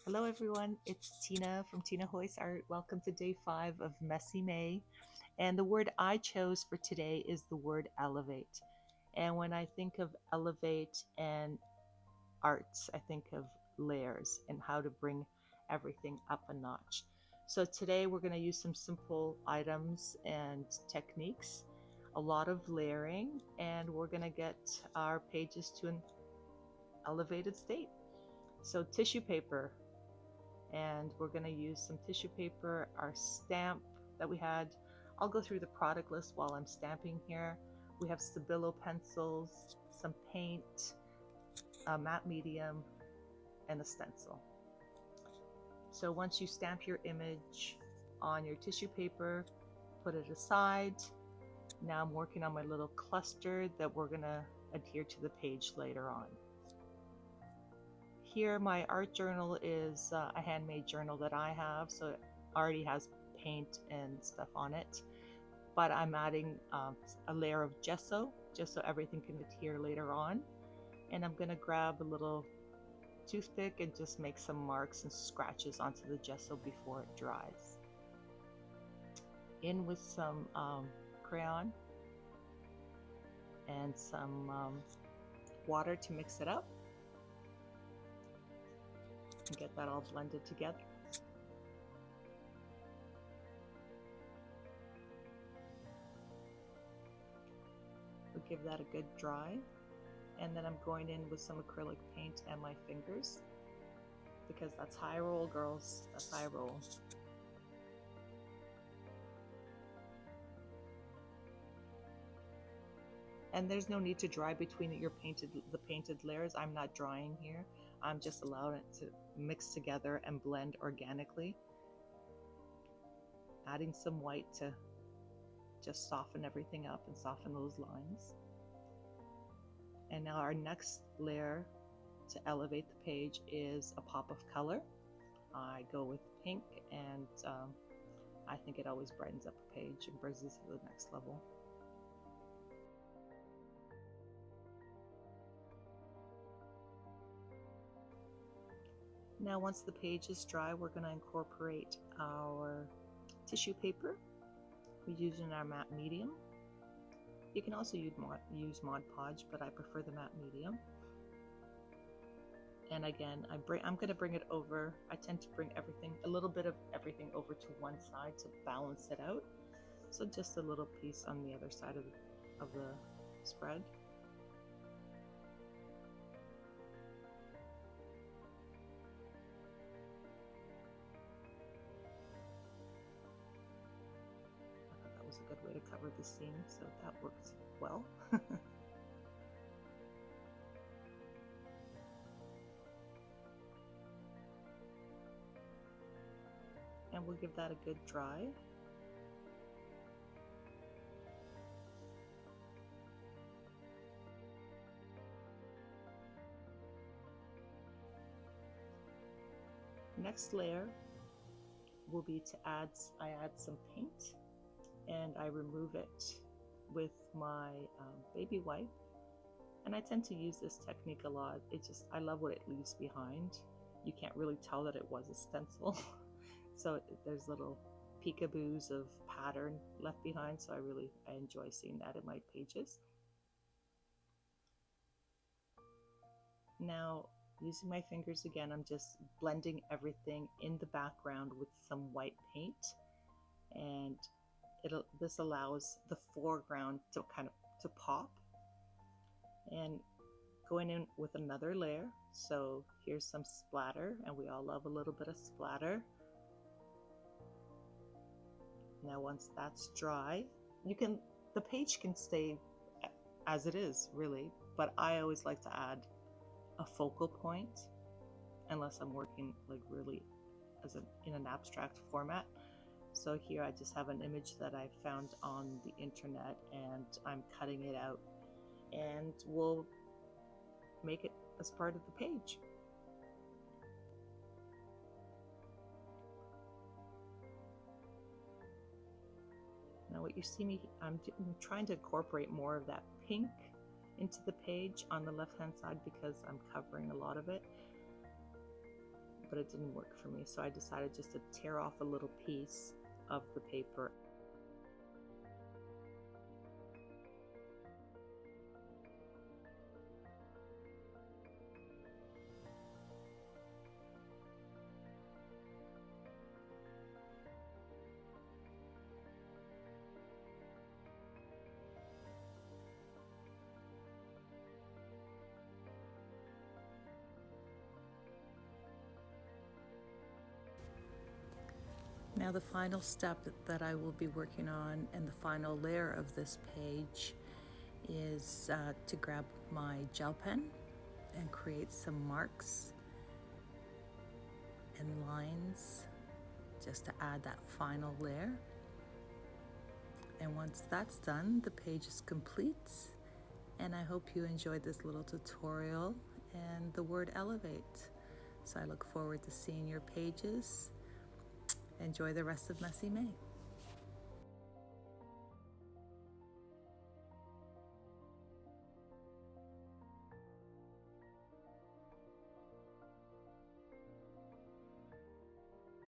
Hello everyone, it's Tina from Tina Hois Art. Welcome to day 5 of Messy May. And the word I chose for today is the word elevate. And when I think of elevate and arts, I think of layers and how to bring everything up a notch. So today we're going to use some simple items and techniques, a lot of layering, and we're going to get our pages to an elevated state. So tissue paper, and we're going to use some tissue paper, our stamp that we had. I'll go through the product list while I'm stamping here. We have Stabilo pencils, some paint, a matte medium, and a stencil. So once you stamp your image on your tissue paper, put it aside. Now I'm working on my little cluster that we're going to adhere to the page later on. Here my art journal is a handmade journal that I have, so it already has paint and stuff on it, but I'm adding a layer of gesso just so everything can adhere later on. And I'm going to grab a little toothpick and just make some marks and scratches onto the gesso before it dries. In with some crayon and some water to mix it up and get that all blended together. We'll give that a good dry, and then I'm going in with some acrylic paint and my fingers because that's high roll, girls. That's high roll. And there's no need to dry between the painted layers. I'm not drying here. I'm just allowing it to mix together and blend organically. Adding some white to just soften everything up and soften those lines. And now our next layer to elevate the page is a pop of color. I go with pink, and I think it always brightens up a page and brings it to the next level. Now once the page is dry, we're going to incorporate our tissue paper. We're using our matte medium. You can also use Mod Podge, but I prefer the matte medium. And again, I'm going to bring it over. I tend to bring a little bit of everything over to one side to balance it out. So just a little piece on the other side of the spread. Was a good way to cover the seam, so that works well. And we'll give that a good dry. Next layer will be to I add some paint, and I remove it with my baby wipe. And I tend to use this technique a lot. I love what it leaves behind. You can't really tell that it was a stencil. So there's little peekaboos of pattern left behind, so I enjoy seeing that in my pages. Now, using my fingers again, I'm just blending everything in the background with some white paint, and this allows the foreground to to pop. And going in with another layer, so here's some splatter, and we all love a little bit of splatter. Now once that's dry, the page can stay as it is really, but I always like to add a focal point unless I'm working like really in an abstract format. So here I just have an image that I found on the internet, and I'm cutting it out, and we'll make it as part of the page. Now what you see me, I'm trying to incorporate more of that pink into the page on the left hand side because I'm covering a lot of it. but it didn't work for me. So I decided just to tear off a little piece of the paper. Now the final step that I will be working on, and the final layer of this page, is to grab my gel pen and create some marks and lines just to add that final layer. And once that's done, the page is complete, and I hope you enjoyed this little tutorial and the word elevate. So I look forward to seeing your pages. Enjoy the rest of Messy May.